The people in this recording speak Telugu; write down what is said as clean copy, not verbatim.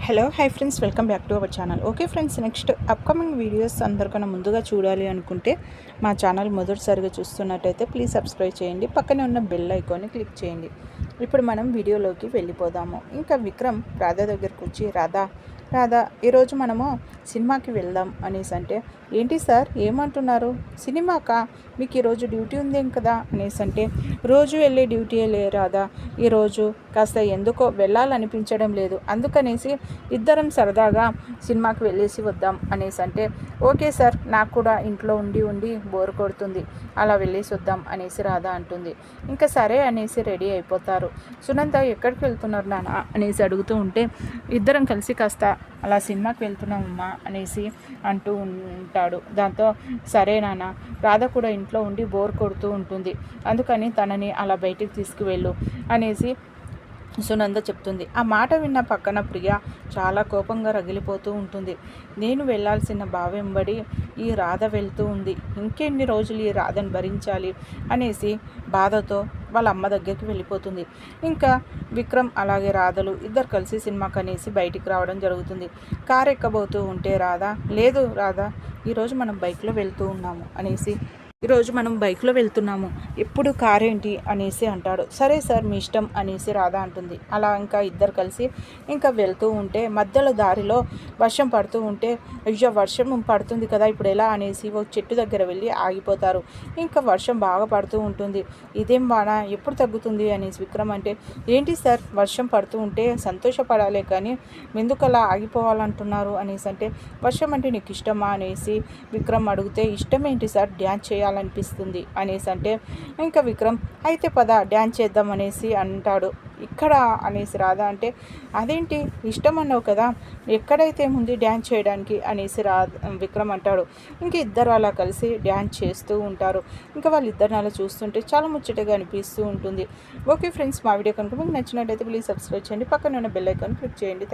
Hello hi friends, welcome back to our channel. Okay friends, next upcoming videos అందరికన్నా ముందుగా చూడాలి అనుకుంటే మా ఛానల్ మొదటిసారిగా చూస్తున్నట్టయితే ప్లీజ్ సబ్స్క్రైబ్ చేయండి. పక్కనే ఉన్న బెల్ ఐకాన్ని క్లిక్ చేయండి. ఇప్పుడు మనం వీడియోలోకి వెళ్ళిపోదాము. ఇంకా విక్రమ్ రాధా దగ్గరకు వచ్చి, రాధా ఈరోజు మనము సినిమాకి వెళ్దాం అనేసి అంటే, ఏంటి సార్ ఏమంటున్నారు? సినిమాకా? మీకు ఈరోజు డ్యూటీ ఉందేం కదా అనేసి అంటే, రోజు వెళ్ళే డ్యూటీ లే రాధా, ఈరోజు కాస్త ఎందుకో వెళ్ళాలనిపించడం లేదు, అందుకనేసి ఇద్దరం సరదాగా సినిమాకి వెళ్ళేసి వద్దాం అనేసి అంటే, ఓకే సార్, నాకు కూడా ఇంట్లో ఉండి ఉండి బోర్ కొడుతుంది, అలా వెళ్ళేసి వద్దాం అనేసి రాధా అంటుంది. ఇంకా సరే అనేసి రెడీ అయిపోతారు. సునంద ఎక్కడికి వెళ్తున్నారు నాన్న అనేసి అడుగుతూ ఉంటే, ఇద్దరం కలిసి కాస్త అలా సినిమాకి వెళ్తున్నామమ్మా అనేసి అంటూ ఉంటాడు. దాంతో సరే నాన్న, రాధ కూడా ఇంట్లో ఉండి బోర్ కొడుతూ ఉంటుంది, అందుకని తనని అలా బయటికి తీసుకువెళ్ళు అనేసి సునంద చెప్తుంది. ఆ మాట విన్న పక్కన ప్రియ చాలా కోపంగా రగిలిపోతూ ఉంటుంది. నేను వెళ్ళాల్సిన బావెంబడి ఈ రాధ వెళ్తూ ఉంది, ఇంకెన్ని రోజులు ఈ రాధను భరించాలి అనేసి బాధతో వాళ్ళ అమ్మ దగ్గరికి వెళ్ళిపోతుంది. ఇంకా విక్రమ్ అలాగే రాధలు ఇద్దరు కలిసి సినిమాకి అనేసి బయటికి రావడం జరుగుతుంది. కారు ఎక్కబోతూ ఉంటే లేదు రాధా, ఈరోజు మనం బైక్లో వెళ్తూ ఉన్నాము అనేసి, ఈరోజు మనం బైక్లో వెళ్తున్నాము, ఎప్పుడు కారేంటి అనేసి అంటాడు. సరే సార్, మీ ఇష్టం అనేసి రాధా అంటుంది. అలా ఇంకా ఇద్దరు కలిసి ఇంకా వెళ్తూ ఉంటే మధ్యలో దారిలో వర్షం పడుతూ ఉంటే, అయ్యో వర్షం పడుతుంది కదా ఇప్పుడు ఎలా అనేసి ఒక చెట్టు దగ్గర వెళ్ళి ఆగిపోతారు. ఇంకా వర్షం బాగా పడుతూ ఉంటుంది. ఇదేం వాన, ఎప్పుడు తగ్గుతుంది అనేసి విక్రమ్ అంటే, ఏంటి సార్ వర్షం పడుతూ ఉంటే సంతోషపడాలే కానీ ఎందుకు అలా ఆగిపోవాలంటున్నారు అనేసి అంటే, వర్షం అంటే నీకు ఇష్టమా అనేసి విక్రమ్ అడిగితే, ఇష్టం ఏంటి సార్, డ్యాన్స్ చేయాలనిపిస్తుంది అనేసి అంటే, ఇంకా విక్రమ్ అయితే పద డ్యాన్స్ చేద్దాం అనేసి అంటాడు. ఇక్కడ అనేసి రాధా అంటే, అదేంటి ఇష్టం అన్నావు కదా, ఎక్కడైతే ఉంది డ్యాన్స్ చేయడానికి అనేసి విక్రమ్ అంటాడు. ఇంక ఇద్దరు అలా కలిసి డ్యాన్స్ చేస్తూ ఉంటారు. ఇంకా వాళ్ళిద్దరిని అలా చూస్తుంటే చాలా ముచ్చటగా అనిపిస్తూ ఉంటుంది. ఓకే ఫ్రెండ్స్, మా వీడియో కనుక మీకు నచ్చినట్టయితే ప్లీజ్ సబ్స్క్రైబ్ చేయండి. పక్కన ఉన్న బెల్ ఐకాన్ క్లిక్ చేయండి.